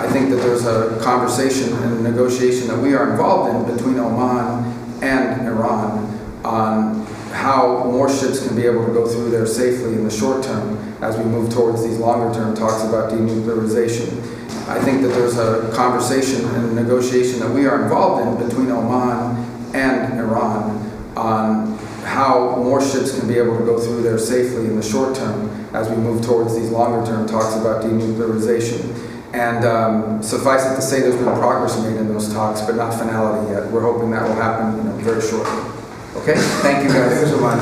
I think that there's a conversation and negotiation that we are involved in between Oman and Iran on how more ships can be able to go through there safely in the short term as we move towards these longer term talks about denuclearization. I think that there's a conversation and negotiation that we are involved in between Oman and Iran on how more ships can be able to go through there safely in the short term as we move towards these longer term talks about denuclearization. And suffice it to say, there's been progress made in those talks, but not finality yet. We're hoping that will happen, very shortly. Okay, thank you guys so much.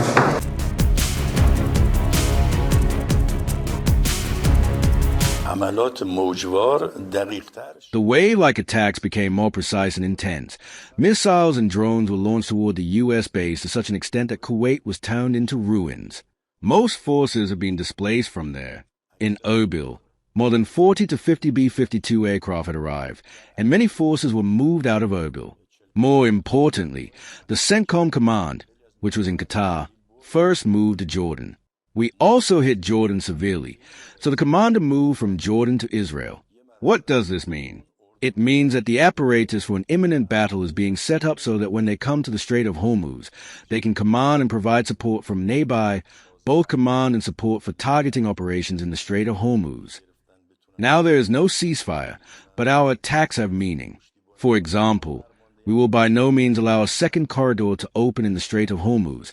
The wave-like attacks became more precise and intense. Missiles and drones were launched toward the U.S. base to such an extent that Kuwait was turned into ruins. Most forces have been displaced from there. In Erbil, more than 40 to 50 B-52 aircraft had arrived, and many forces were moved out of Erbil. More importantly, the CENTCOM command, which was in Qatar, first moved to Jordan. We also hit Jordan severely, so the commander moved from Jordan to Israel. What does this mean? It means that the apparatus for an imminent battle is being set up so that when they come to the Strait of Hormuz, they can command and provide support from nearby, both command and support for targeting operations in the Strait of Hormuz. Now there is no ceasefire, but our attacks have meaning. For example, we will by no means allow a second corridor to open in the Strait of Hormuz.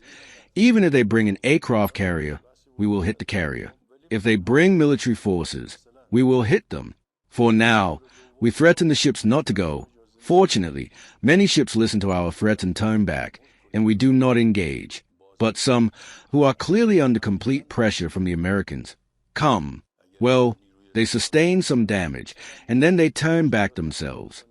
Even if they bring an aircraft carrier, we will hit the carrier. If they bring military forces, we will hit them. For now, we threaten the ships not to go. Fortunately, many ships listen to our threats and turn back, and we do not engage. But some, who are clearly under complete pressure from the Americans, come. Well, they sustain some damage, and then they turn back themselves.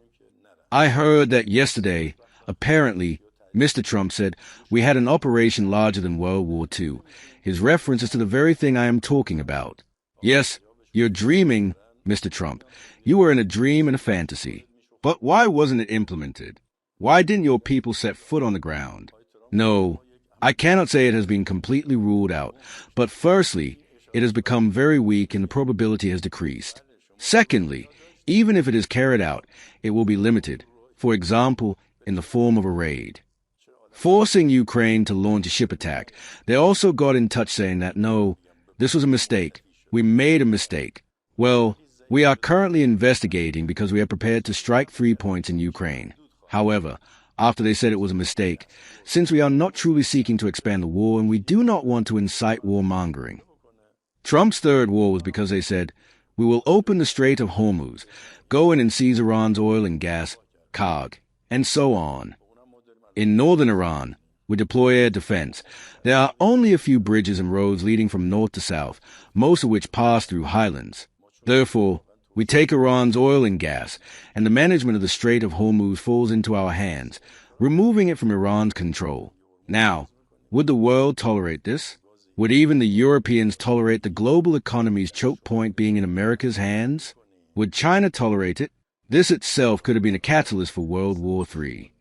I heard that yesterday, apparently, Mr. Trump said, we had an operation larger than World War II. His reference is to the very thing I am talking about. Yes, you're dreaming, Mr. Trump. You were in a dream and a fantasy. But why wasn't it implemented? Why didn't your people set foot on the ground? No, I cannot say it has been completely ruled out. But firstly, it has become very weak and the probability has decreased. Secondly, even if it is carried out, it will be limited, for example, in the form of a raid. Forcing Ukraine to launch a ship attack, they also got in touch saying that, no, this was a mistake. We made a mistake. Well, we are currently investigating because we are prepared to strike 3 points in Ukraine. However, after they said it was a mistake, since we are not truly seeking to expand the war and we do not want to incite warmongering. Trump's third war was because they said, we will open the Strait of Hormuz, go in and seize Iran's oil and gas, KAG, and so on. In northern Iran, we deploy air defense. There are only a few bridges and roads leading from north to south, most of which pass through highlands. Therefore, we take Iran's oil and gas, and the management of the Strait of Hormuz falls into our hands, removing it from Iran's control. Now, would the world tolerate this? Would even the Europeans tolerate the global economy's choke point being in America's hands? Would China tolerate it? This itself could have been a catalyst for World War III.